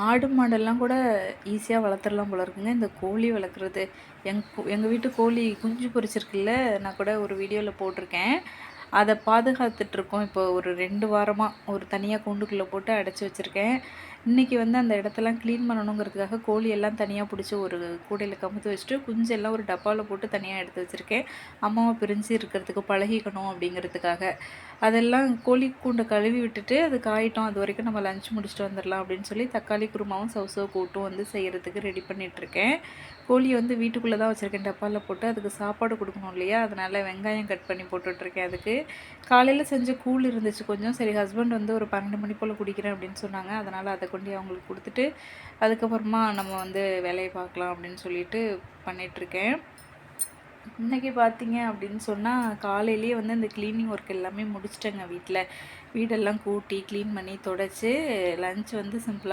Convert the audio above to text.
ஆடு மாடெல்லாம் கூட ஈஸியாக வளர்த்துடலாம் போல இருக்குங்க. இந்த கோழி வளர்க்குறது எங்கள் வீட்டு கோழி குஞ்சு பொரிச்சிருக்குல்ல, நான் கூட ஒரு வீடியோவில் போட்டிருக்கேன். அதை பாதுகாத்துட்ருக்கோம். இப்போ ஒரு 2 வாரமாக ஒரு தனியாக கூண்டுக்குள்ளே போட்டு அடைச்சி வச்சுருக்கேன். இன்றைக்கி வந்து அந்த இடத்தெல்லாம் க்ளீன் பண்ணணுங்கிறதுக்காக கோழியெல்லாம் தனியாக பிடிச்சி ஒரு கூடையில் கமுத்து வச்சுட்டு குஞ்செல்லாம் ஒரு டப்பாவில் போட்டு தனியாக எடுத்து வச்சுருக்கேன். அம்மாவை பிரிஞ்சு இருக்கிறதுக்கு பழகிக்கணும் அப்படிங்கிறதுக்காக. அதெல்லாம் கோழி கூண்டை கழுவி விட்டுட்டு அது காயிட்டோம். அது வரைக்கும் நம்ம லஞ்ச் முடிச்சுட்டு வந்துடலாம் அப்படின்னு சொல்லி தக்காளி குருமாவும் சவுசவு கூட்டும் வந்து செய்கிறதுக்கு ரெடி பண்ணிகிட்ருக்கேன். கோழியை வந்து வீட்டுக்குள்ளே தான் வச்சுருக்கேன் டப்பாவில் போட்டு. அதுக்கு சாப்பாடு கொடுக்கணும் இல்லையா, அதனால் வெங்காயம் கட் பண்ணி போட்டுட்ருக்கேன். அதுக்கு காலையில் செஞ்ச கூழ் இருந்துச்சு கொஞ்சம். சரி, ஹஸ்பண்ட் வந்து ஒரு 12 மணி போல் குடிக்கிறேன் அப்படின்னு சொன்னாங்க. அதனால் அதை கொண்டு அவங்களுக்கு கொடுத்துட்டு அதுக்கப்புறமா நம்ம வந்து வேலையை பார்க்கலாம் அப்படின்னு சொல்லிட்டு பண்ணிகிட்ருக்கேன். இன்றைக்கி பார்த்தீங்க அப்படின்னு சொன்னால் காலையிலேயே வந்து இந்த க்ளீனிங் ஒர்க் எல்லாமே முடிச்சிட்டேங்க. வீடெல்லாம் கூட்டி க்ளீன் பண்ணி தொடச்சி லஞ்ச் வந்து சிம்பிளாக